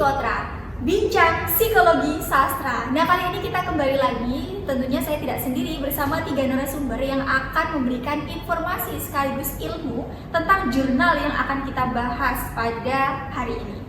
Psikotra, bincang psikologi sastra. Nah, kali ini kita kembali lagi, tentunya saya tidak sendiri, bersama 3 narasumber yang akan memberikan informasi sekaligus ilmu tentang jurnal yang akan kita bahas pada hari ini.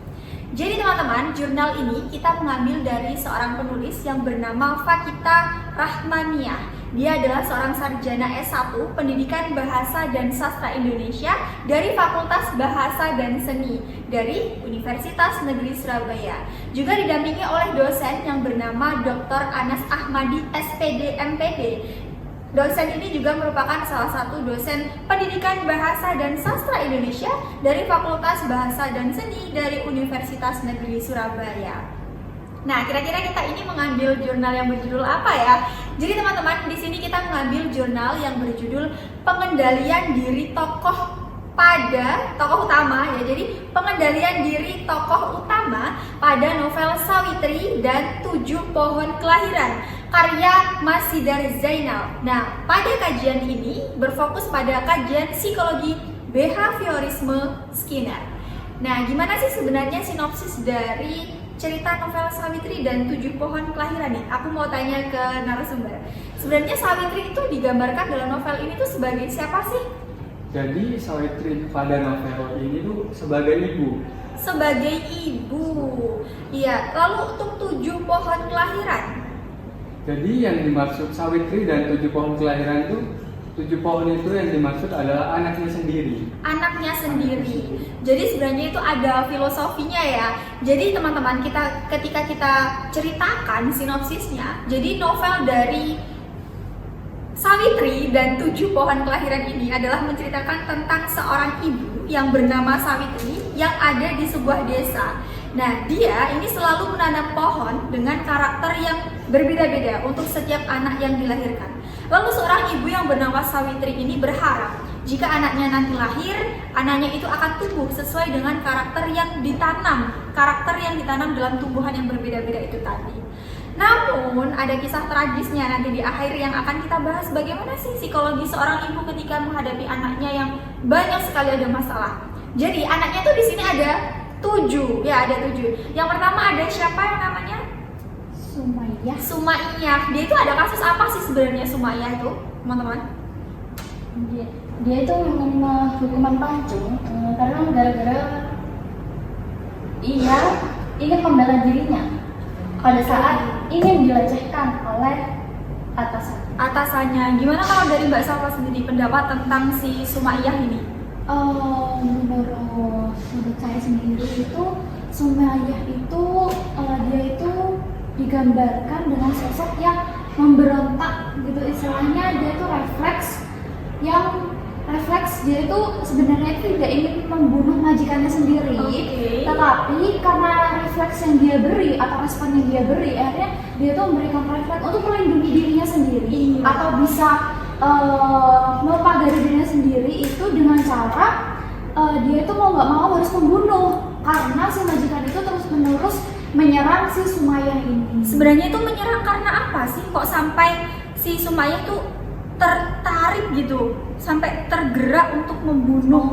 Jadi teman-teman, jurnal ini kita mengambil dari seorang penulis yang bernama Fakita Rahmaniah. Dia adalah seorang sarjana S1 Pendidikan Bahasa dan Sastra Indonesia dari Fakultas Bahasa dan Seni dari Universitas Negeri Surabaya. Juga didampingi oleh dosen yang bernama Dr. Anas Ahmadi SPD MPD. Dosen ini juga merupakan salah satu dosen Pendidikan Bahasa dan Sastra Indonesia dari Fakultas Bahasa dan Seni dari Universitas Negeri Surabaya. Nah, kira-kira kita ini mengambil jurnal yang berjudul apa ya? Jadi teman-teman, di sini kita mengambil jurnal yang berjudul Pengendalian Diri Tokoh utama ya. Jadi pengendalian diri tokoh utama pada novel Sawitri dan 7 Pohon Kelahiran karya Mas Sidar Zainal. Nah, pada kajian ini berfokus pada kajian psikologi behaviorisme Skinner. Nah, gimana sih sebenarnya sinopsis dari cerita novel Sawitri dan 7 Pohon Kelahiran nih? Aku mau tanya ke narasumber. Sebenarnya Sawitri itu digambarkan dalam novel ini tuh sebagai siapa sih? Jadi Sawitri pada novel ini tuh sebagai ibu. Sebagai ibu. Iya, lalu untuk 7 Pohon Kelahiran? Jadi yang dimaksud Sawitri dan 7 Pohon Kelahiran itu 7 pohon itu yang dimaksud adalah anaknya sendiri. Anaknya sendiri. Jadi sebenarnya itu ada filosofinya ya. Jadi teman-teman, ketika kita ceritakan sinopsisnya, jadi novel dari Sawitri dan 7 Pohon Kelahiran ini adalah menceritakan tentang seorang ibu yang bernama Sawitri yang ada di sebuah desa. Nah, dia ini selalu menanam pohon dengan karakter yang berbeda-beda untuk setiap anak yang dilahirkan. Lalu seorang ibu yang bernama Sawitri ini berharap jika anaknya nanti lahir, anaknya itu akan tumbuh sesuai dengan karakter yang ditanam dalam tumbuhan yang berbeda-beda itu tadi. Namun ada kisah tragisnya nanti di akhir yang akan kita bahas, bagaimana sih psikologi seorang ibu ketika menghadapi anaknya yang banyak sekali ada masalah. Jadi anaknya tuh di sini ada 7, ya ada 7. Yang pertama ada siapa yang namanya? Sumaiyah. Dia itu ada kasus apa sih sebenarnya Sumaiyah itu, teman-teman? Dia itu menerima hukuman pancung karena gara-gara ia ingin membela dirinya pada saat ingin dilecehkan oleh atasannya. Gimana kalau dari Mbak Salwa sendiri pendapat tentang si Sumaiyah ini? Menurut saya sendiri itu Sumaiyah itu dia itu digambarkan dengan sosok yang memberontak gitu, istilahnya dia itu refleks dia itu sebenarnya tidak ingin membunuh majikannya sendiri, tetapi karena refleks yang dia beri atau respon yang dia beri, akhirnya dia itu memberikan refleks untuk melindungi dirinya sendiri atau bisa mempagari dirinya sendiri itu dengan cara dia itu mau nggak mau harus membunuh karena si majikan itu terus-menerus menyerang si Sumaiyah ini. Sebenarnya itu menyerang karena apa sih? Kok sampai si Sumaiyah tuh tertarik gitu, sampai tergerak untuk membunuh?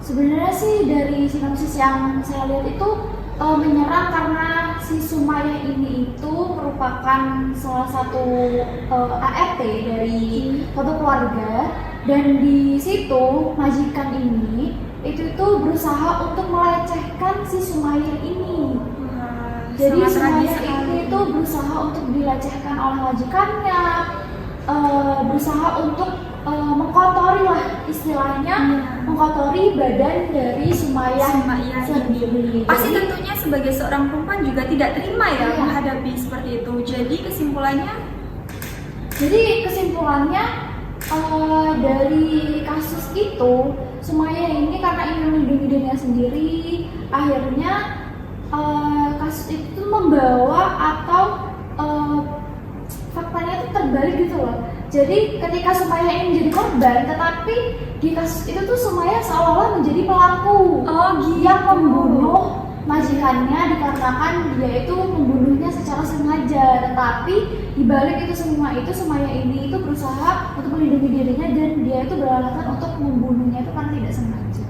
Sebenarnya sih dari sinopsis yang saya lihat itu menyerang karena si Sumaiyah ini itu merupakan salah satu ART dari satu keluarga, dan di situ majikan ini itu berusaha untuk melecehkan si Sumaiyah ini. Jadi Sumaiyah ini itu berusaha untuk dilecehkan oleh majikannya, berusaha untuk mengkotori lah istilahnya, mengkotori badan dari Sumaiyah sendiri. Pasti tentunya sebagai seorang perempuan juga tidak terima ya menghadapi seperti itu. Jadi kesimpulannya dari kasus itu, Sumaiyah ini karena ingin melindungi dirinya sendiri, akhirnya kasus itu membawa atau faktanya itu terbalik gitu loh. Jadi ketika Sumaiyah ini menjadi korban, tetapi di kasus itu tuh Sumaiyah seolah-olah menjadi pelaku yang membunuh majikannya dikarenakan dia itu membunuhnya secara sengaja. Tetapi di balik itu semua itu Sumaiyah ini itu berusaha untuk melindungi dirinya dan dia itu beralasan untuk membunuhnya itu karena tidak sengaja.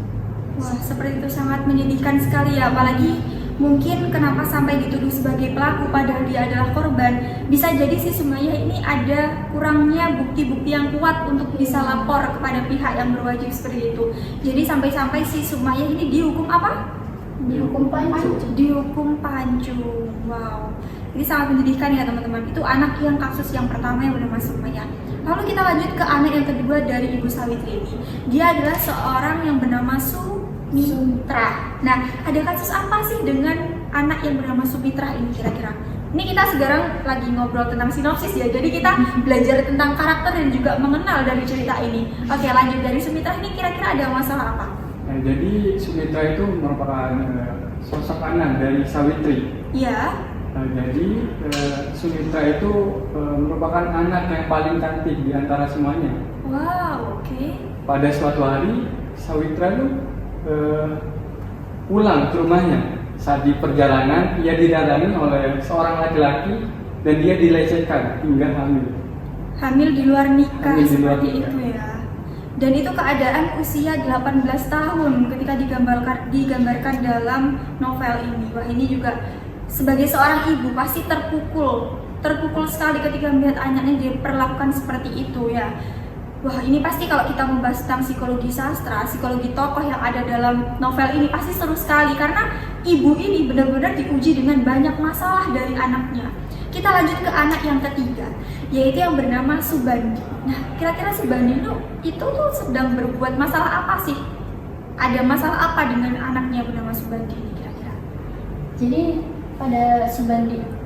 Wah, seperti itu sangat menyedihkan sekali ya, apalagi Mungkin kenapa sampai dituduh sebagai pelaku padahal dia adalah korban, bisa jadi si Sumayyah ini ada kurangnya bukti-bukti yang kuat untuk bisa lapor kepada pihak yang berwajib seperti itu. Jadi sampai-sampai si Sumayyah ini dihukum apa? Dihukum pancu. Dihukum pancu. Wow. Ini sangat menyedihkan ya teman-teman. Itu anak yang kasus yang pertama yang bernama Sumayyah. Lalu kita lanjut ke anak yang kedua dari Ibu Sawitri ini. Dia adalah seorang yang bernama Sumitra. Nah, ada kasus apa sih dengan anak yang bernama Sumitra ini kira-kira? Ini kita sekarang lagi ngobrol tentang sinopsis ya. Jadi kita belajar tentang karakter dan juga mengenal dari cerita ini. Oke, lanjut dari Sumitra ini kira-kira ada masalah apa? Nah, jadi Sumitra itu merupakan sosok anak dari Sawitri. Iya. Jadi Sumitra itu merupakan anak yang paling cantik di antara semuanya. Wow, oke. Pada suatu hari Sawitra itu pulang ke rumahnya. Saat di perjalanan ia didatangi oleh seorang laki-laki dan dia dilecehkan hingga hamil. Hamil di luar nikah Hamil di luar seperti nikah. itu ya. Dan itu keadaan usia 18 tahun ketika digambarkan dalam novel ini. Wah, ini juga sebagai seorang ibu pasti terpukul sekali ketika melihat anaknya diperlakukan seperti itu ya. Wah, ini pasti kalau kita membahas tentang psikologi sastra, psikologi tokoh yang ada dalam novel ini pasti seru sekali karena ibu ini benar-benar diuji dengan banyak masalah dari anaknya. Kita lanjut ke anak yang ketiga, yaitu yang bernama Subandi. Nah, kira-kira Subandi itu tuh sedang berbuat masalah apa sih? Ada masalah apa dengan anaknya bernama Subandi ini kira-kira? Jadi pada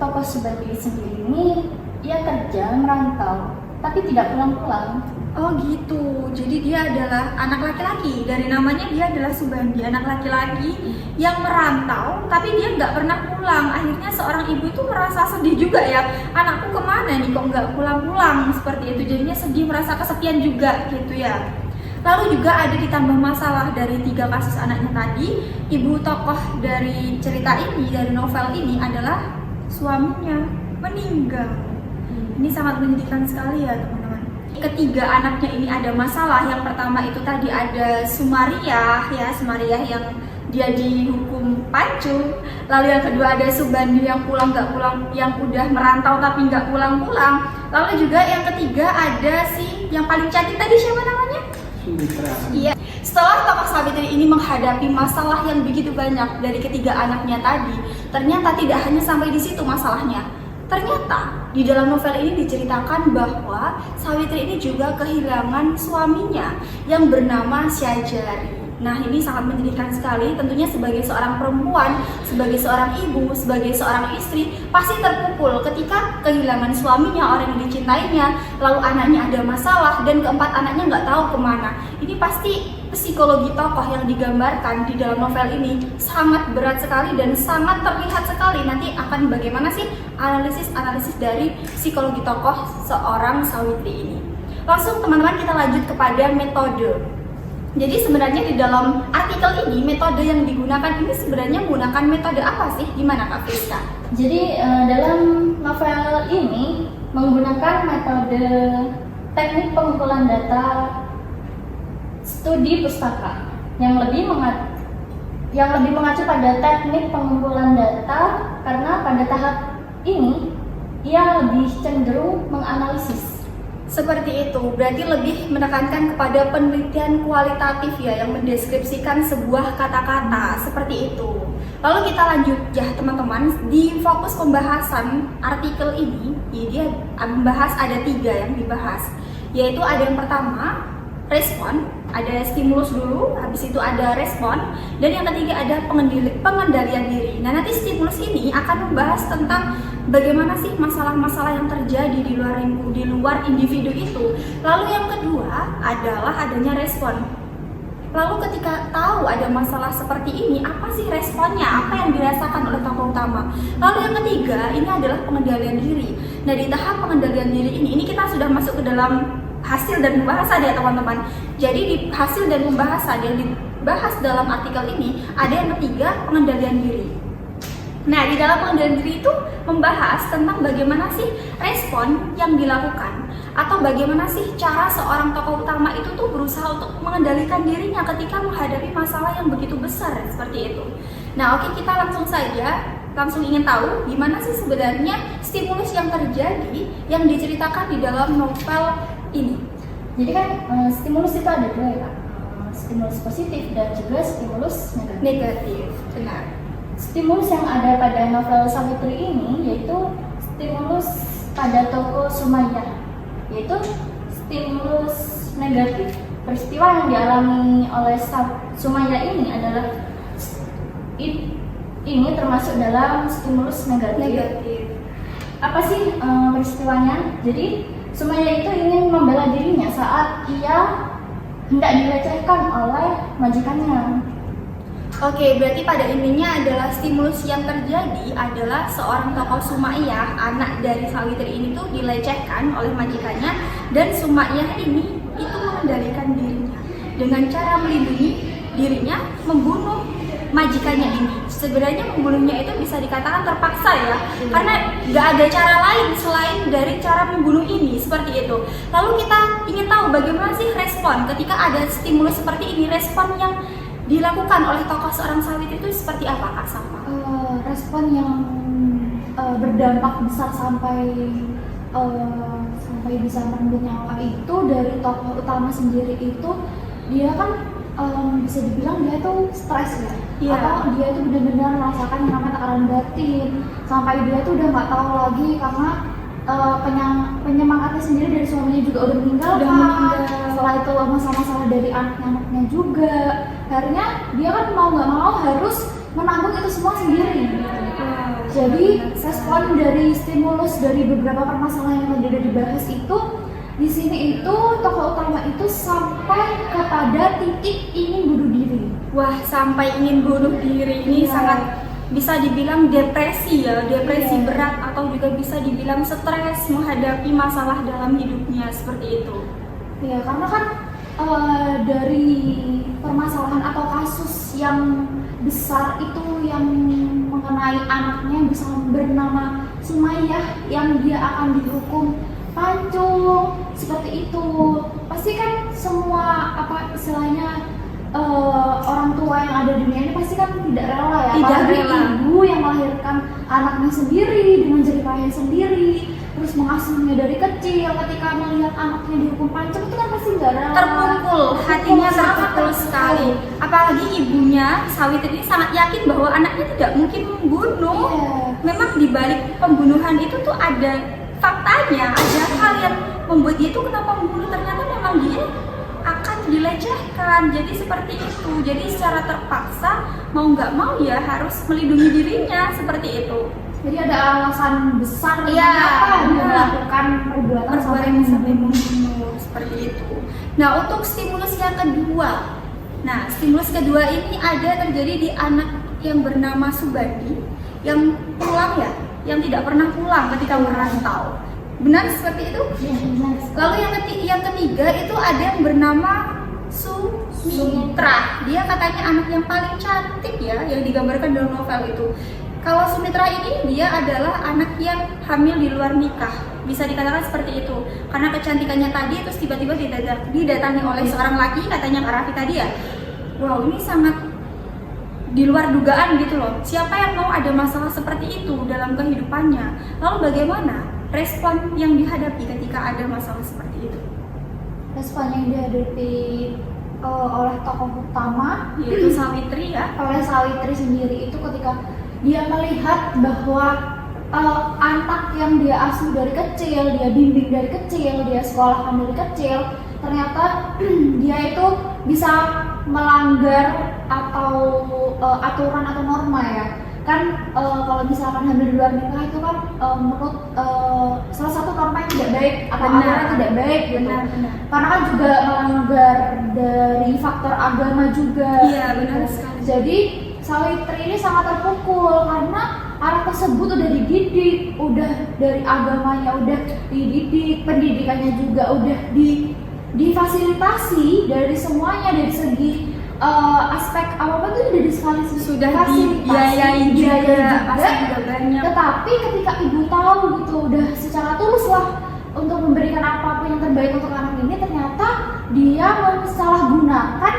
tokoh Subandi sendiri ini, ia kerja merantau tapi tidak pulang-pulang. Oh gitu, jadi dia adalah anak laki-laki. Dari namanya dia adalah Subandi, anak laki-laki yang merantau tapi dia nggak pernah pulang. Akhirnya seorang ibu itu merasa sedih juga ya, anakku kemana nih kok nggak pulang-pulang, seperti itu. Jadinya sedih, merasa kesepian juga gitu ya. Lalu juga ada ditambah masalah dari 3 kasus anaknya tadi. Ibu tokoh dari cerita ini, dari novel ini adalah suaminya meninggal. Ini sangat menyedihkan sekali ya teman-teman. Ketiga anaknya ini ada masalah. Yang pertama itu tadi ada Sumariah ya, Sumariah yang dia dihukum pancu. Lalu yang kedua ada Subandi yang pulang nggak pulang, yang udah merantau tapi nggak pulang-pulang. Lalu juga yang ketiga ada si yang paling cantik tadi, siapa namanya? Sumitra. Iya. Setelah tokoh Sawitri ini menghadapi masalah yang begitu banyak dari ketiga anaknya tadi, ternyata tidak hanya sampai di situ masalahnya. Ternyata di dalam novel ini diceritakan bahwa Sawitri ini juga kehilangan suaminya yang bernama Syajari. Nah, ini sangat menyedihkan sekali. Tentunya sebagai seorang perempuan, sebagai seorang ibu, sebagai seorang istri pasti terpukul ketika kehilangan suaminya, orang yang dicintainya, lalu anaknya ada masalah dan keempat anaknya nggak tahu kemana. Ini pasti psikologi tokoh yang digambarkan di dalam novel ini sangat berat sekali dan sangat terlihat sekali. Nanti akan bagaimana sih analisis dari psikologi tokoh seorang Sawitri ini. Langsung teman-teman kita lanjut kepada metode. Jadi sebenarnya di dalam artikel ini metode yang digunakan ini sebenarnya menggunakan metode apa sih? Gimana Kak Friska? Jadi dalam novel ini menggunakan metode teknik pengumpulan data studi pustaka yang lebih mengacu pada teknik pengumpulan data karena pada tahap ini ia lebih cenderung menganalisis. Seperti itu, berarti lebih menekankan kepada penelitian kualitatif ya, yang mendeskripsikan sebuah kata-kata, seperti itu. Lalu kita lanjut ya teman-teman, di fokus pembahasan artikel ini, dia membahas ada 3 yang dibahas, yaitu ada yang pertama, respon, ada stimulus dulu, habis itu ada respon, dan yang ketiga ada pengendalian diri. Nah, nanti stimulus ini akan membahas tentang bagaimana sih masalah-masalah yang terjadi di luar individu itu. Lalu yang kedua adalah adanya respon. Lalu ketika tahu ada masalah seperti ini, apa sih responnya? Apa yang dirasakan oleh tokoh utama? Lalu yang ketiga, ini adalah pengendalian diri. Nah, di tahap pengendalian diri ini kita sudah masuk ke dalam hasil dan pembahasan ya teman-teman. Jadi di hasil dan pembahasan yang dibahas dalam artikel ini ada yang ketiga, pengendalian diri. Nah, di dalam pengendalian diri itu membahas tentang bagaimana sih respon yang dilakukan atau bagaimana sih cara seorang tokoh utama itu tuh berusaha untuk mengendalikan dirinya ketika menghadapi masalah yang begitu besar seperti itu. Nah, oke, kita langsung ingin tahu gimana sih sebenarnya stimulus yang terjadi yang diceritakan di dalam novel ini. Jadi kan stimulus itu ada dua ya Kak. Stimulus positif dan juga stimulus negatif. Negatif, benar. Stimulus yang ada pada novel Sawitri ini yaitu stimulus pada tokoh Sumayyah, yaitu stimulus negatif. Peristiwa yang dialami oleh Sumayyah ini adalah ini termasuk dalam stimulus negatif. Apa sih peristiwanya? Jadi Sumayyah itu ingin membela dirinya saat ia hendak dilecehkan oleh majikannya. Oke, berarti pada intinya adalah stimulus yang terjadi adalah seorang tokoh Sumayyah, anak dari Sawitri ini tuh dilecehkan oleh majikannya, dan Sumayyah ini itu mengendalikan dirinya dengan cara melindungi dirinya membunuh majikannya ini. Sebenarnya membunuhnya itu bisa dikatakan terpaksa ya, karena nggak ada cara lain selain dari cara membunuh ini, seperti itu. Lalu kita ingin tahu bagaimana sih respon ketika ada stimulus seperti ini, respon yang dilakukan oleh tokoh seorang Sawitri itu seperti apa Kak Salma? Respon yang berdampak besar sampai bisa merenggut nyawa itu dari tokoh utama sendiri itu, dia kan bisa dibilang dia tuh stres ya. Iya. Atau dia tuh benar-benar merasakan yang namanya tekanan batin, sampai dia tuh udah nggak tahu lagi karena penyemangatnya sendiri dari suaminya juga udah meninggal. Setelah itu masalah-masalah dari anaknya juga, akhirnya dia kan mau nggak mau harus menanggung itu semua sendiri. Jadi respon dari stimulus dari beberapa permasalahan yang tadi udah dibahas itu, di sini itu tokoh utama itu sampai kepada titik ingin bunuh diri. Wah, sampai ingin bunuh diri ini sangat bisa dibilang depresi ya, depresi berat, atau juga bisa dibilang stres menghadapi masalah dalam hidupnya, seperti itu. Ya, karena kan dari permasalahan atau kasus yang besar itu yang mengenai anaknya bisa bernama Sumayyah yang dia akan dihukum pancung seperti itu, pasti kan semua istilahnya orang tua yang ada di dunia ini pasti kan tidak rela ya, apalagi ibu yang melahirkan anaknya sendiri dengan jerih payah sendiri, terus mengasuhnya dari kecil, ketika melihat anaknya dihukum pancung itu kan pasti nggak rela, Terpukul, hatinya terpukul sekali. Apalagi ibunya Sawitri ini sangat yakin bahwa anaknya tidak mungkin membunuh. Memang di balik pembunuhan itu tuh ada faktanya, ada hal yang membuat dia itu kenapa membunuh, ternyata memang dia akan dilecehkan. Jadi seperti itu, jadi secara terpaksa mau nggak mau ya harus melindungi dirinya, seperti itu. Jadi ada alasan besar Iya, kenapa dia melakukan perbuatan sampai membunuh. Seperti itu. Nah, untuk stimulus yang kedua, stimulus kedua ini ada terjadi di anak yang bernama Subandi yang pulang ya, yang tidak pernah pulang ketika merantau. Benar seperti itu? Ya, benar. Lalu yang ketiga itu ada yang bernama Sumitra. Dia katanya anak yang paling cantik ya, yang digambarkan dalam novel itu. Kalau Sumitra ini dia adalah anak yang hamil di luar nikah, bisa dikatakan seperti itu. Karena kecantikannya tadi, terus tiba-tiba didatangi oleh seorang laki, katanya Kak Raffi tadi ya. Wow, ini sangat di luar dugaan gitu loh. Siapa yang mau ada masalah seperti itu dalam kehidupannya? Lalu bagaimana respon yang dihadapi ketika ada masalah seperti itu? Respon yang dihadapi oleh tokoh utama yaitu Sawitri ya. Oleh Sawitri sendiri itu ketika dia melihat bahwa anak yang dia asuh dari kecil, dia bimbing dari kecil, dia sekolahkan dari kecil, ternyata dia itu bisa melanggar atau aturan atau norma ya. Kan kalau misalkan hamil di luar nikah itu kan menurut salah satu norma yang tidak baik atau aturan tidak baik gitu. Benar. Karena kan juga melanggar dari faktor agama juga. Iya, benar sekali. Jadi Sawitri ini sangat terpukul karena anak tersebut udah dididik, udah dari agamanya udah dididik, pendidikannya juga udah difasilitasi dari semuanya, dari segi aspek apa tuh dari sekali sudah dibiayai juga, banyak. Tetapi ketika ibu tahu gitu udah secara tulus lah untuk memberikan apapun yang terbaik untuk anak ini, ternyata dia mensalahgunakan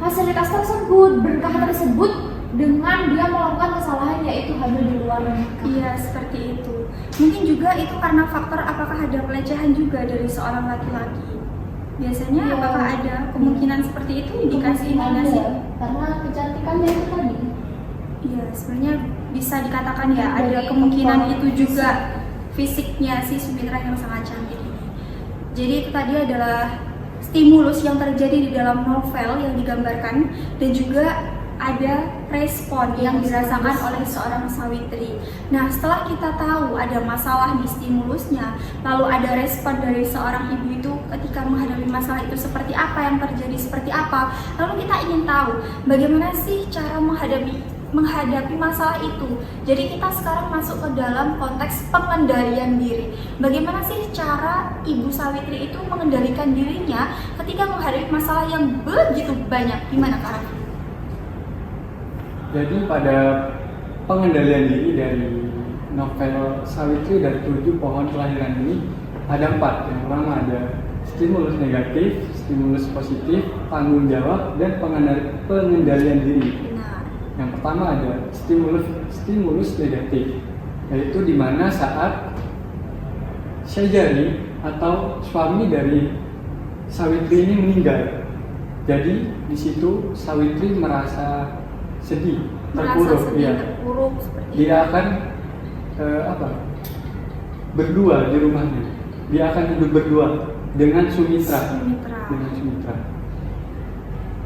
fasilitas tersebut, berkah tersebut dengan dia melakukan kesalahan yaitu hamil di luar nikah. Iya, seperti itu. Mungkin juga itu karena faktor apakah ada pelecehan juga dari seorang laki-laki. Biasanya Iya. apakah ada kemungkinan seperti itu, indikasi indikasi? Ada, karena kecantikannya itu tadi. Iya, sebenarnya bisa dikatakan ya ada Dari kemungkinan faktor itu juga fisiknya si Sumitra yang sangat cantik ini. Jadi itu tadi adalah stimulus yang terjadi di dalam novel yang digambarkan, dan juga ada respon yang dirasakan oleh seorang Sawitri. Nah, setelah kita tahu ada masalah di stimulusnya, lalu ada respon dari seorang ibu itu ketika menghadapi masalah itu seperti apa, yang terjadi seperti apa, lalu kita ingin tahu bagaimana sih cara menghadapi masalah itu. Jadi kita sekarang masuk ke dalam konteks pengendalian diri. Bagaimana sih cara Ibu Sawitri itu mengendalikan dirinya ketika menghadapi masalah yang begitu banyak? Gimana Kak Raffi? Jadi pada pengendalian diri dari novel Sawitri dari 7 Pohon Kelahiran ini ada 4. Yang pertama ada stimulus negatif, stimulus positif, tanggung jawab, dan pengendalian diri. Nah, Yang pertama ada stimulus negatif, yaitu di mana saat Syajari atau suami dari Sawitri ini meninggal. Jadi di situ Sawitri merasa sedih, terpuruk, terpuruk seperti itu. Dia akan berdua di rumahnya. Dia akan hidup berdua dengan Sumitra. Dengan Sumitra.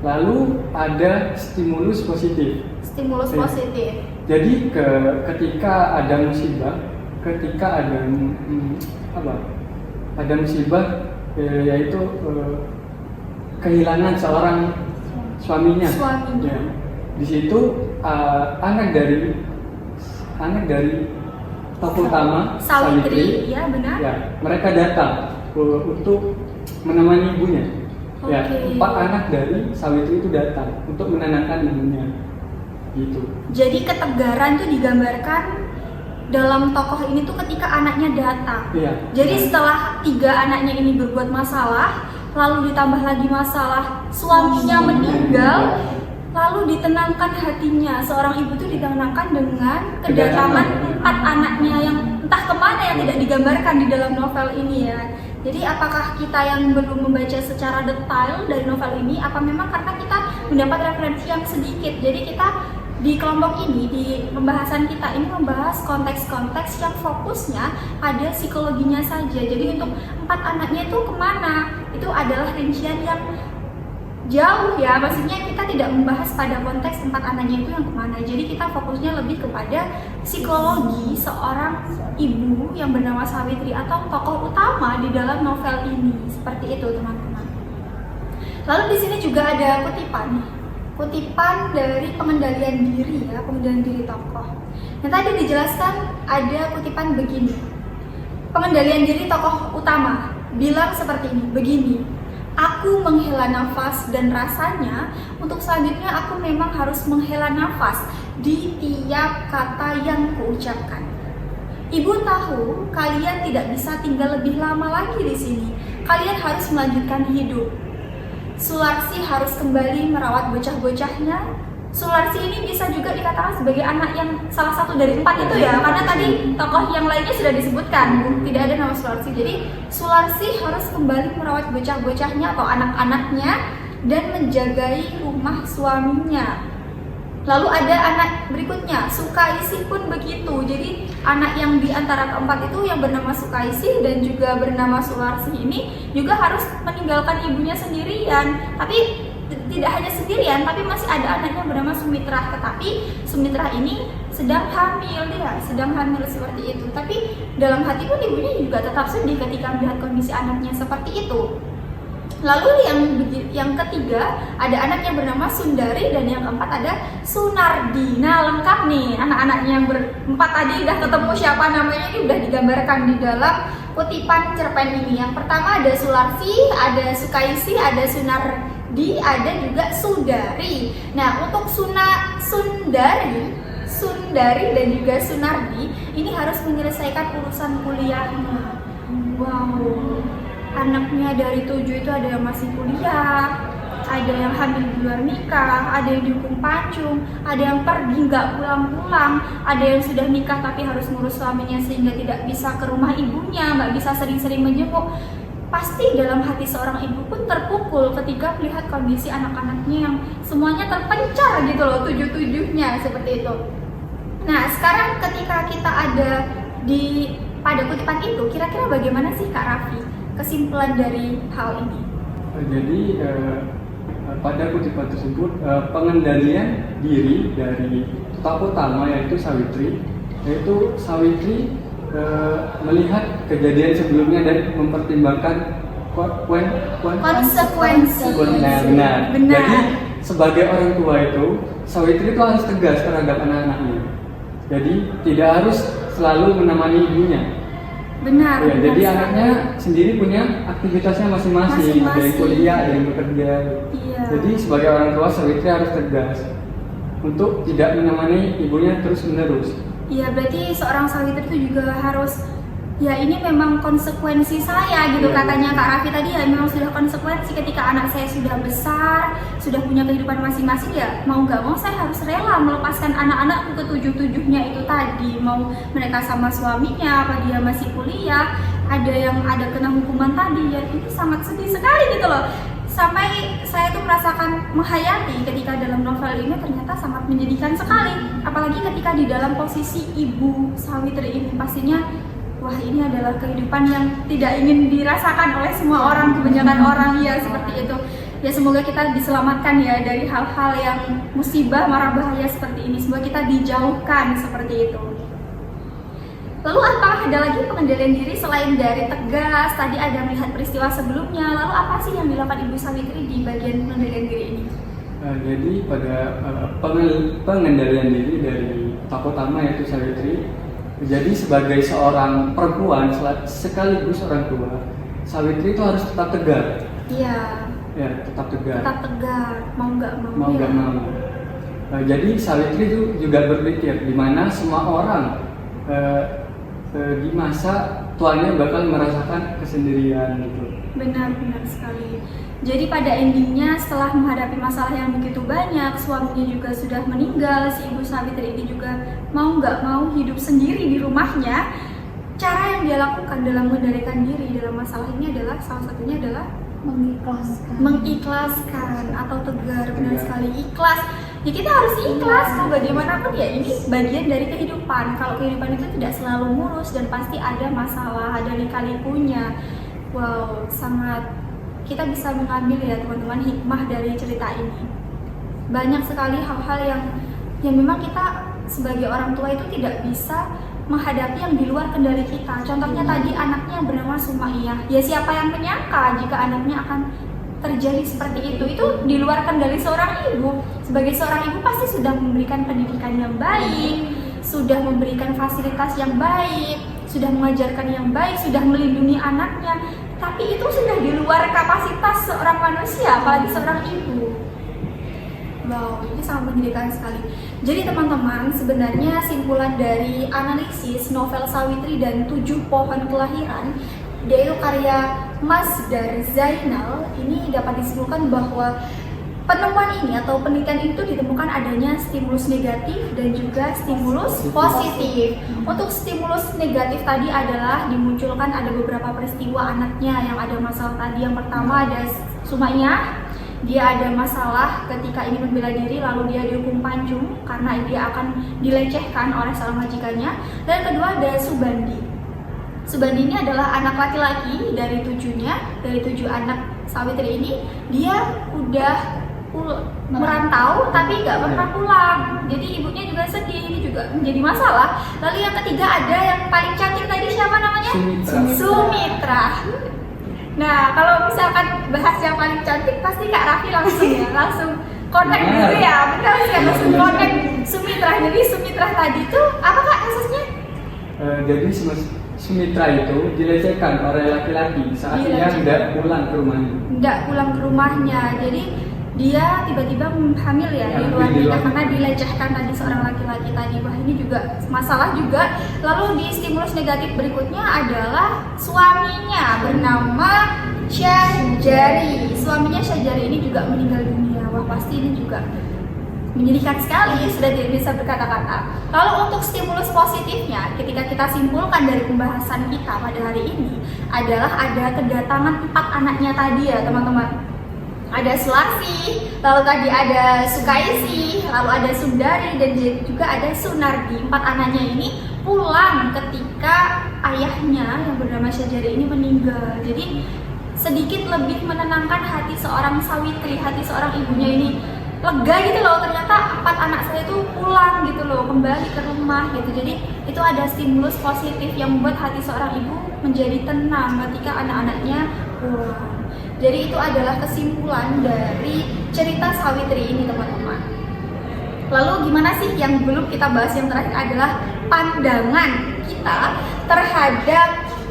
Lalu ada stimulus positif. Stimulus Iya. positif. Jadi ketika ada musibah, ada musibah yaitu kehilangan seorang suaminya. Ya. Di situ anak dari tokoh utama Sawitri, ya benar. ya, mereka datang untuk menemani ibunya. Ya, Oke. 4 anak dari Sawitri itu datang untuk menenangkan ibunya. Gitu. Jadi ketegaran itu digambarkan dalam tokoh ini tuh ketika anaknya datang. Iya. Jadi setelah 3 anaknya ini berbuat masalah, lalu ditambah lagi masalah suaminya meninggal, lalu ditenangkan hatinya. Seorang ibu itu ditenangkan dengan kedatangan 4 anaknya yang entah kemana, yang tidak digambarkan di dalam novel ini ya. Jadi apakah kita yang belum membaca secara detail dari novel ini, apa memang karena kita mendapat referensi yang sedikit? Jadi kita di kelompok ini, di pembahasan kita ini membahas konteks-konteks yang fokusnya pada psikologinya saja. Jadi untuk 4 anaknya itu kemana? Itu adalah rincian yang jauh ya, maksudnya kita tidak membahas pada konteks 4 anaknya itu yang kemana. Jadi kita fokusnya lebih kepada psikologi seorang ibu yang bernama Sawitri atau tokoh utama di dalam novel ini. Seperti itu teman-teman. Lalu di sini juga ada kutipan dari pengendalian diri ya, pengendalian diri tokoh. Yang tadi dijelaskan ada kutipan begini. Pengendalian diri tokoh utama bilang seperti ini, begini. Aku menghela nafas dan rasanya untuk selanjutnya aku memang harus menghela nafas di tiap kata yang kuucapkan. Ibu tahu kalian tidak bisa tinggal lebih lama lagi di sini. Kalian harus melanjutkan hidup. Sularsi harus kembali merawat bocah-bocahnya. Sularsi ini bisa juga dikatakan sebagai anak yang salah satu dari 4 itu ya, karena tadi tokoh yang lainnya sudah disebutkan, tidak ada nama Sularsi. Jadi Sularsi harus kembali merawat bocah-bocahnya atau anak-anaknya dan menjagai rumah suaminya. Lalu ada anak berikutnya, Sukaisi pun begitu. Jadi anak yang di antara keempat itu yang bernama Sukaisi dan juga bernama Sularsi ini juga harus meninggalkan ibunya sendirian. Tapi tidak hanya sendirian, tapi masih ada anaknya bernama Sumitra. Tetapi Sumitra ini sedang hamil, seperti itu. Tapi dalam hati pun ibunya juga tetap sedih ketika melihat kondisi anaknya seperti itu. Lalu yang ketiga ada anak yang bernama Sundari dan yang keempat ada Sunardi. Nah lengkap nih, anak-anaknya yang berempat tadi udah ketemu siapa namanya, ini udah digambarkan di dalam kutipan cerpen ini. Yang pertama ada Sularsi, ada Sukaisi, ada Sunardi, ada juga Sundari. Nah untuk Sundari dan juga Sunardi ini harus menyelesaikan urusan kuliahnya. Wow, anaknya dari 7 itu ada yang masih kuliah, ada yang hamil di luar nikah, ada yang dihukum pancung, ada yang pergi nggak pulang-pulang, ada yang sudah nikah tapi harus ngurus suaminya sehingga tidak bisa ke rumah ibunya, nggak bisa sering-sering menjenguk. Pasti dalam hati seorang ibu pun terpukul ketika melihat kondisi anak-anaknya yang semuanya terpencar gitu loh, tujuh-tujuhnya seperti itu. Nah, sekarang ketika kita ada pada kutipan itu, kira-kira bagaimana sih Kak Raffi kesimpulan dari hal ini? Jadi pada kutipan tersebut pengendalian diri dari tokoh utama yaitu Sawitri, melihat kejadian sebelumnya dan mempertimbangkan konsekuensi. Benar. Jadi sebagai orang tua itu, Sawitri itu harus tegas terhadap anak-anaknya. Jadi tidak harus selalu menemani ibunya. Benar. Ya, jadi anaknya sendiri punya aktivitasnya masing-masing. Ada yang kuliah, ada yang bekerja. Iya. Jadi sebagai orang tua, Sawitri harus tegas untuk tidak menemani ibunya terus-menerus. Iya, berarti seorang Sawitri itu juga harus, ya ini memang konsekuensi saya gitu, katanya Kak Raffi tadi, ya memang sudah konsekuensi ketika anak saya sudah besar, sudah punya kehidupan masing-masing, ya mau nggak mau saya harus rela melepaskan anak-anakku ke tujuh-tujuhnya itu tadi, mau mereka sama suaminya, apa dia masih kuliah, ada yang ada kena hukuman tadi, ya ini sangat sedih sekali gitu loh. Sampai saya tuh merasakan menghayati ketika dalam novel ini ternyata sangat menyedihkan sekali, apalagi ketika di dalam posisi ibu Sawitri ini, pastinya wah ini adalah kehidupan yang tidak ingin dirasakan oleh semua orang, kebanyakan orang ya seperti itu. Ya semoga kita diselamatkan ya dari hal-hal yang musibah, mara bahaya seperti ini, semoga kita dijauhkan seperti itu. Lalu apa ada lagi pengendalian diri selain dari tegas, tadi ada melihat peristiwa sebelumnya, lalu apa sih yang dilakukan Ibu Sawitri di bagian pengendalian diri ini? Jadi pada pengendalian diri dari tokoh utama yaitu Sawitri, jadi sebagai seorang perempuan sekaligus orang tua, Sawitri itu harus tetap tegar. Iya. Ya, tetap tegar. Tetap tegar, mau nggak mau. Mau nggak mau. Jadi Sawitri itu juga berpikir di mana semua orang di masa tuanya bakal merasakan kesendirian gitu. Benar sekali. Jadi pada endingnya setelah menghadapi masalah yang begitu banyak, suaminya juga sudah meninggal, si Ibu Sawitri ini juga mau nggak mau hidup sendiri di rumahnya. Cara yang dia lakukan dalam mengendalikan diri dalam masalah ini adalah salah satunya adalah mengikhlaskan atau tegar, benar sekali, ikhlas. Ya kita harus ikhlas, kalau bagaimanapun ya ini bagian dari kehidupan. Kalau kehidupan itu tidak selalu mulus dan pasti ada masalah, ada lika-likunya. Wow, sangat kita bisa mengambil ya teman-teman hikmah dari cerita ini. Banyak sekali hal-hal yang memang kita sebagai orang tua itu tidak bisa menghadapi yang di luar kendali kita. Contohnya tadi anaknya bernama Sumaiyah. Ya siapa yang menyangka jika anaknya akan terjadi seperti itu di luar kendali seorang ibu. Sebagai seorang ibu pasti sudah memberikan pendidikan yang baik, sudah memberikan fasilitas yang baik, sudah mengajarkan yang baik, sudah melindungi anaknya. Tapi itu sudah di luar kapasitas seorang manusia, apalagi seorang ibu. Wow, ini sangat menyedihkan sekali. Jadi teman-teman, sebenarnya simpulan dari analisis novel Sawitri dan 7 Pohon Kelahiran, yaitu karya Mas Dar Zainal, ini dapat disimpulkan bahwa penemuan ini atau penelitian itu ditemukan adanya stimulus negatif dan juga stimulus positif. Untuk stimulus negatif tadi adalah dimunculkan ada beberapa peristiwa anaknya yang ada masalah tadi. Yang pertama ada Sumaiyah, dia ada masalah ketika ingin membela diri lalu dia dihukum pancung karena dia akan dilecehkan oleh seorang majikannya. Dan yang kedua ada Subandi. Subandi ini adalah anak laki-laki dari 7 anak Sawitri ini. Dia udah merantau tapi nggak pernah pulang, jadi ibunya juga sedih, ini juga menjadi masalah. Lalu yang ketiga ada yang paling cantik tadi, siapa namanya? Sumitra. Nah kalau misalkan bahas yang paling cantik pasti Kak Raffi langsung connect gitu ya, benar sih, langsung connect Sumitra. Jadi Sumitra tadi tuh apa Kak kasusnya? Jadi Sumitra itu dilecehkan oleh laki-laki saat dia tidak pulang ke rumahnya. Tidak pulang ke rumahnya, jadi dia tiba-tiba hamil ya di luar nikah karena dilecehkan tadi seorang laki-laki tadi. Wah ini juga masalah juga. Lalu di stimulus negatif berikutnya adalah suaminya bernama Syahjari. Suaminya Syahjari ini juga meninggal dunia. Wah, pasti ini juga menyedihkan sekali, sudah tidak bisa berkata-kata. Lalu untuk stimulus positifnya, ketika kita simpulkan dari pembahasan kita pada hari ini adalah ada kedatangan 4 anaknya tadi ya teman-teman. Ada Sulasi, lalu tadi ada Sukaisi, lalu ada Sundari, dan juga ada Sunardi. 4 anaknya ini pulang ketika ayahnya yang bernama Syahjari ini meninggal. Jadi sedikit lebih menenangkan hati seorang Sawitri, hati seorang ibunya ini lega gitu loh, ternyata 4 anak saya itu pulang gitu loh, kembali ke rumah gitu. Jadi itu ada stimulus positif yang membuat hati seorang ibu menjadi tenang ketika anak-anaknya pulang. Jadi itu adalah kesimpulan dari cerita Sawitri ini teman-teman. Lalu gimana sih yang belum kita bahas, yang terakhir adalah pandangan kita terhadap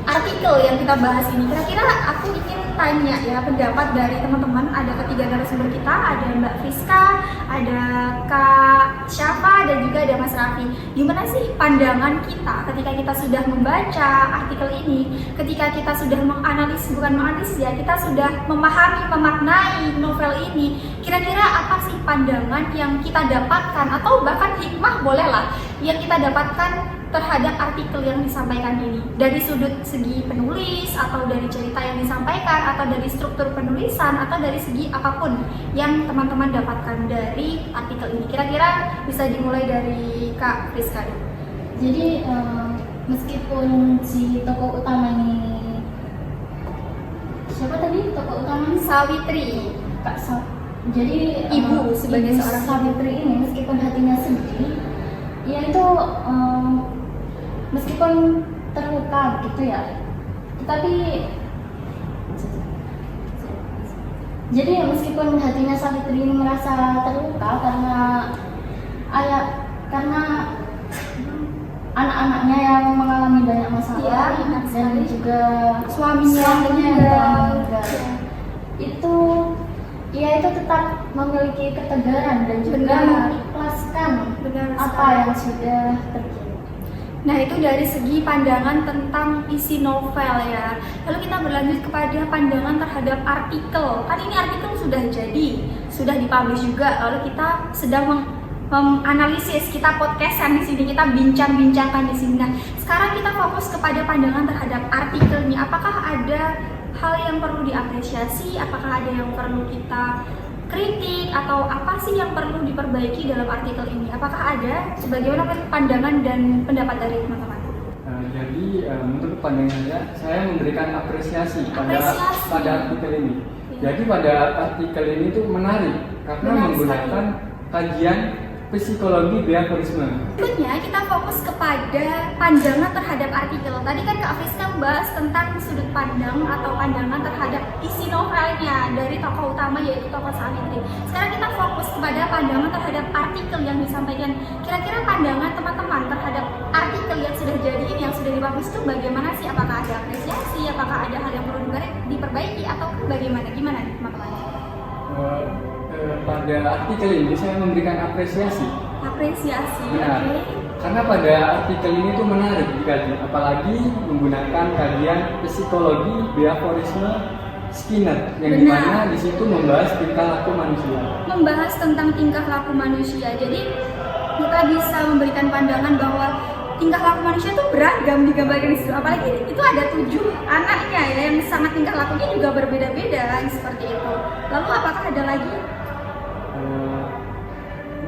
artikel yang kita bahas ini. Kira-kira aku ingin tanya ya pendapat dari teman-teman. Ada ketiga narasumber kita, ada Mbak Friska, ada Kak Syafa, dan juga ada Mas Raffi. Gimana sih pandangan kita ketika kita sudah membaca artikel ini, ketika kita sudah menganalisis, bukan menganalisis ya, kita sudah memahami, memaknai novel ini. Kira-kira apa sih pandangan yang kita dapatkan, atau bahkan hikmah bolehlah yang kita dapatkan terhadap artikel yang disampaikan ini, dari sudut segi penulis, atau dari cerita yang disampaikan, atau dari struktur penulisan, atau dari segi apapun yang teman-teman dapatkan dari artikel ini. Kira-kira bisa dimulai dari Kak Friska dulu. Jadi meskipun si tokoh utama ini, siapa tadi tokoh utamanya? Sawitri, Kak jadi ibu sebagai ibu seorang Sawitri ini meskipun hatinya sedih, ya itu meskipun terluka gitu ya, tetapi jadi meskipun hatinya Sawitri ini merasa terluka karena anak-anaknya yang mengalami banyak masalah, Iya, dan juga suaminya yang meninggal, itu tetap memiliki ketegaran dan juga Benar. mengikhlaskan Benar apa sekali. yang sudah terjadi. Nah, itu dari segi pandangan tentang isi novel ya. Lalu kita berlanjut kepada pandangan terhadap artikel. Kan ini artikel sudah jadi, sudah dipublish juga. Lalu kita sedang menganalisis, kita podcastan di sini, kita bincang-bincangkan di sini. Nah, sekarang kita fokus kepada pandangan terhadap artikel ini. Apakah ada hal yang perlu diapresiasi? Apakah ada yang perlu kita kritik, atau apa sih yang perlu diperbaiki dalam artikel ini? Apakah ada? Sebagaimana pandangan dan pendapat dari teman-teman? Jadi menurut pandangan saya memberikan apresiasi pada artikel ini. Ya. Jadi pada artikel ini tuh menarik karena Benar menggunakan kajian psikologi behaviorisme. Berikutnya kita fokus kepada pandangan terhadap artikel. Tadi kan Kak Friska membahas tentang sudut pandang atau pandangan terhadap isi novelnya dari tokoh utama, yaitu tokoh Sawitri. Sekarang kita fokus kepada pandangan terhadap artikel yang disampaikan. Kira-kira pandangan teman-teman terhadap artikel yang sudah jadi ini, yang sudah dipublish itu bagaimana sih? Apakah ada apresiasi? Apakah ada hal yang perlu diperbaiki? Atau bagaimana? Gimana nih teman-teman? Pada artikel ini saya memberikan apresiasi. Benar. Okay. Karena pada artikel ini tuh menarik dikaji, apalagi menggunakan kajian psikologi behaviorisme Skinner, yang dimana di situ membahas tingkah laku manusia. Membahas tentang tingkah laku manusia. Jadi kita bisa memberikan pandangan bahwa tingkah laku manusia itu beragam digambarkan di situ. Apalagi itu ada 7 anaknya ya, yang sangat tingkah lakunya juga berbeda-beda seperti itu. Lalu apakah ada lagi?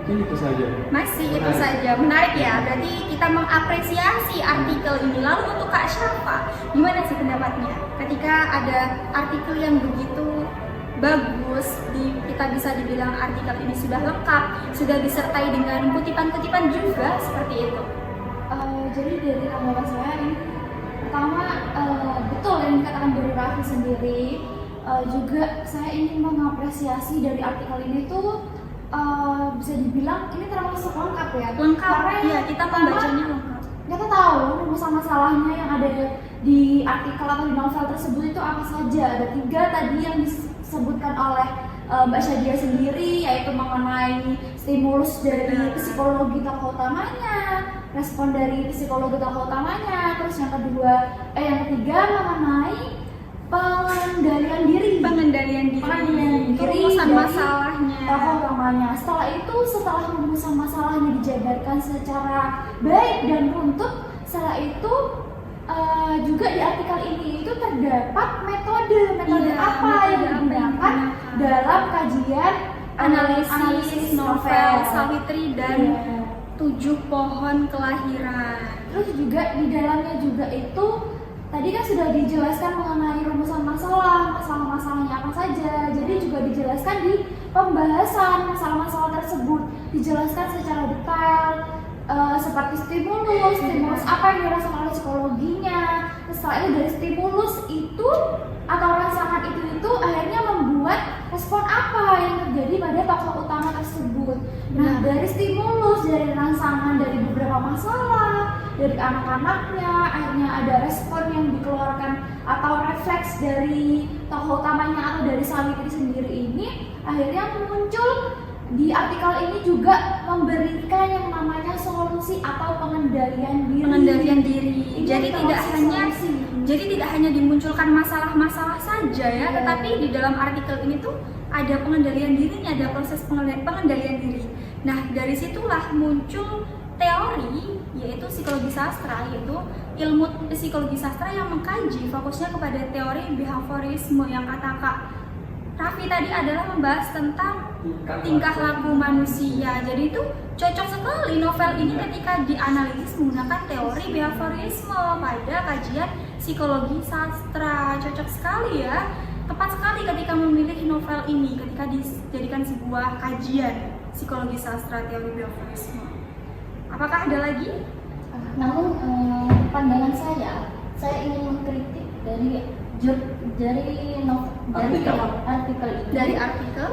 Mungkin itu saja. Masih itu saja. Menarik ya. Berarti kita mengapresiasi artikel ini. Lalu untuk Kak Syafa, gimana sih pendapatnya ketika ada artikel yang begitu bagus, kita bisa dibilang artikel ini sudah lengkap, sudah disertai dengan kutipan-kutipan juga seperti itu? Jadi dari tanggapan saya ini, pertama betul yang dikatakan dari Raffi sendiri. Juga saya ingin mengapresiasi dari artikel ini tuh bisa dibilang ini termasuk lengkap ya. Lengkap, karena ya kita membacanya lengkap. Kita tahu masalah-masalahnya yang ada di artikel atau di novel tersebut itu apa saja. Ada 3 tadi yang disebutkan oleh Mbak Syadia sendiri, yaitu mengenai stimulus dari psikologi tokoh utamanya, respon dari psikologi tokoh utamanya, terus yang ketiga mengenai pengendalian tokoh utamanya. Setelah rumusan masalahnya dijabarkan secara baik dan runtut, setelah itu juga di artikel ini itu terdapat metode apa yang digunakan dalam kajian analisis novel Sawitri dan Iya. 7 Pohon Kelahiran. Terus juga di dalamnya juga itu tadi kan sudah dijelaskan mengenai rumusan masalahnya apa saja. Jadi juga dijelaskan di pembahasan masalah-masalah tersebut, dijelaskan secara detail seperti stimulus apa yang dirasakan oleh psikologinya. Setelah itu dari stimulus itu atau rangsangan itu akhirnya membuat respon apa yang terjadi pada tokoh utama tersebut. Nah, dari stimulus, dari rangsangan, dari beberapa masalah, dari anak-anaknya, akhirnya ada respon yang dikeluarkan atau refleks dari tokoh utamanya atau dari Sawitri sendiri ini, akhirnya muncul di artikel ini juga memberikan yang namanya solusi atau pengendalian diri. Jadi tidak hanya dimunculkan masalah-masalah saja ya, tetapi di dalam artikel ini tuh ada pengendalian dirinya, ada proses pengendalian diri. Nah, dari situlah muncul teori yaitu psikologi sastra, yaitu ilmu psikologi sastra yang mengkaji fokusnya kepada teori behaviorisme yang kata Kak Raffi tadi adalah membahas tentang tingkah laku manusia. Jadi itu cocok sekali novel ini ketika dianalisis menggunakan teori behaviorisme pada kajian psikologi sastra. Cocok sekali ya, tepat sekali ketika memilih novel ini ketika dijadikan sebuah kajian psikologi sastra teori behaviorisme. Apakah ada lagi? Namun pandangan saya ingin mengkritik dari artikel ini. Dari artikel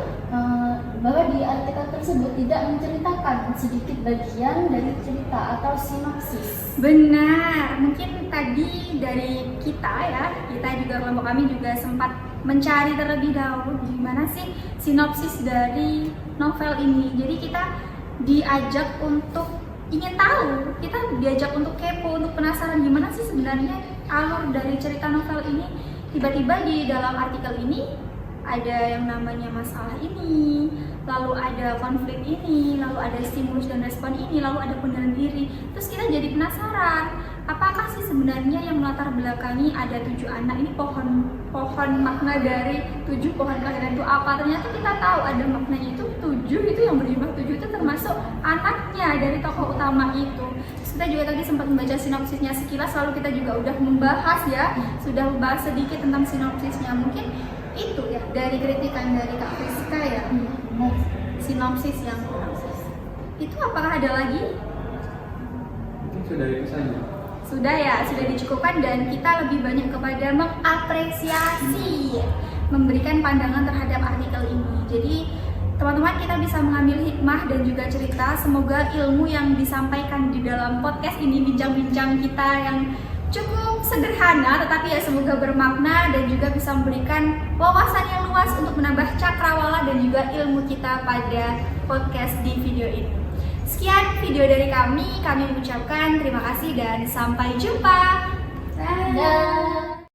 Bahwa di artikel tersebut tidak menceritakan sedikit bagian dari cerita atau sinopsis. benar, mungkin tadi dari kita juga kelompok kami juga sempat mencari terlebih dahulu gimana sih sinopsis dari novel ini. Jadi kita diajak untuk ingin tahu, kita diajak untuk kepo, untuk penasaran gimana sih sebenarnya alur dari cerita novel ini. Tiba-tiba di dalam artikel ini ada yang namanya masalah ini, lalu ada konflik ini, lalu ada stimulus dan respon ini, lalu ada pengendalian diri. Terus kita jadi penasaran, apakah sih sebenarnya yang melatar belakangi ada 7 anak ini, pohon makna dari 7 pohon kelahiran itu apa? Ternyata kita tahu ada maknanya itu 7, itu yang berjumlah 7 itu termasuk anaknya dari tokoh utama itu. Terus kita juga tadi sempat membaca sinopsisnya sekilas, lalu kita juga udah membahas sudah membahas sedikit tentang sinopsisnya. Mungkin itu ya dari kritikan dari Kak Friska ya, sinopsis yang kurang. Itu apakah ada lagi? Mungkin sudah itu saja. Sudah ya, sudah dicukupkan dan kita lebih banyak kepada mengapresiasi, memberikan pandangan terhadap artikel ini. Jadi teman-teman kita bisa mengambil hikmah dan juga cerita. Semoga ilmu yang disampaikan di dalam podcast ini, bincang-bincang kita yang cukup sederhana tetapi ya semoga bermakna dan juga bisa memberikan wawasan yang luas untuk menambah cakrawala dan juga ilmu kita pada podcast di video ini. Sekian video dari kami ucapkan terima kasih dan sampai jumpa. Dadah.